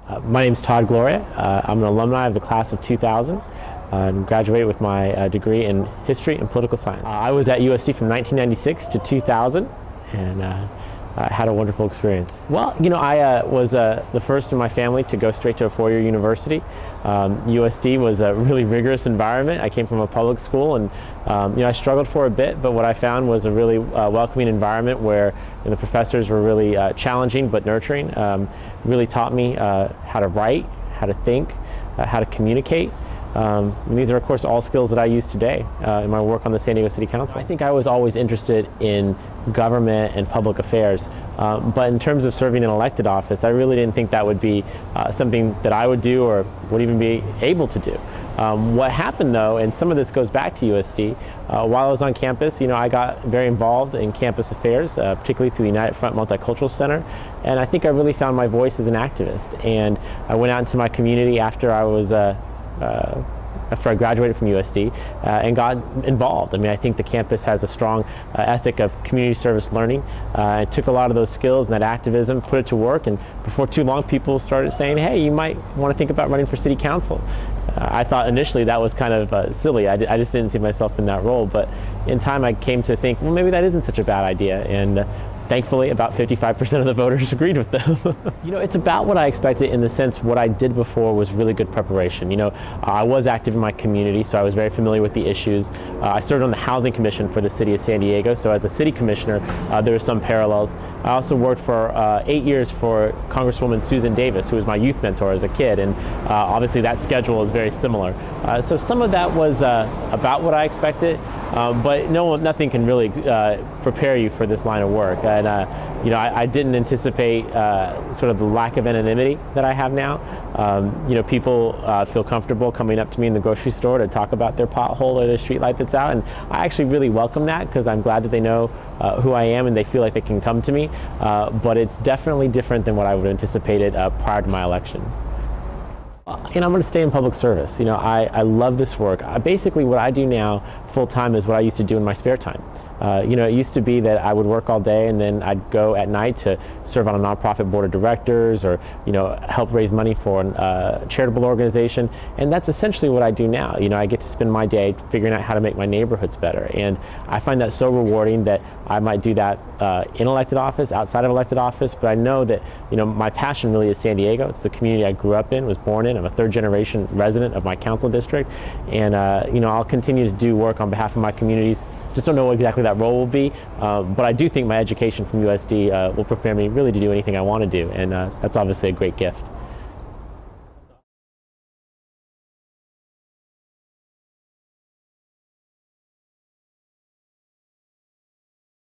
My name's Todd Gloria. I'm an alumni of the class of 2000 and graduated with my degree in history and political science. I was at USD from 1996 to 2000 and had a wonderful experience. Well, you know, I was the first in my family to go straight to a four-year university. USD was a really rigorous environment. I came from a public school and you know, I struggled for a bit, but what I found was a really welcoming environment where the professors were really challenging but nurturing. Really taught me how to write, how to think, how to communicate. And these are, of course, all skills that I use today in my work on the San Diego City Council. I think I was always interested in government and public affairs, but in terms of serving an elected office, I really didn't think that would be something that I would do or would even be able to do. What happened, though, and some of this goes back to USD, while I was on campus, you know, I got very involved in campus affairs, particularly through the United Front Multicultural Center, and I think I really found my voice as an activist. And I went out into my community after I graduated from USD and got involved. I mean, I think the campus has a strong ethic of community service learning. I took a lot of those skills and that activism, put it to work, and before too long people started saying, hey, you might want to think about running for city council. I thought initially that was kind of silly. I just didn't see myself in that role, but in time I came to think, well, maybe that isn't such a bad idea. And thankfully, about 55% of the voters agreed with them. You know, it's about what I expected in the sense what I did before was really good preparation. You know, I was active in my community, so I was very familiar with the issues. I served on the Housing Commission for the City of San Diego, so as a city commissioner, there were some parallels. I also worked for 8 years for Congresswoman Susan Davis, who was my youth mentor as a kid, and obviously that schedule is very similar. So some of that was about what I expected, but nothing can really prepare you for this line of work. And you know, I didn't anticipate sort of the lack of anonymity that I have now. You know, people feel comfortable coming up to me in the grocery store to talk about their pothole or their street light that's out, and I actually really welcome that because I'm glad that they know who I am and they feel like they can come to me. But it's definitely different than what I would have anticipated prior to my election. And I'm going to stay in public service. You know, I love this work. Basically, what I do now full-time is what I used to do in my spare time. You know, it used to be that I would work all day and then I'd go at night to serve on a nonprofit board of directors or, you know, help raise money for a charitable organization. And that's essentially what I do now. You know, I get to spend my day figuring out how to make my neighborhoods better. And I find that so rewarding that I might do that in elected office, outside of elected office, but I know that, you know, my passion really is San Diego. It's the community I grew up in, was born in. I'm a third-generation resident of my council district, and you know, I'll continue to do work on behalf of my communities. Just don't know what exactly that role will be, but I do think my education from USD will prepare me really to do anything I want to do, and that's obviously a great gift.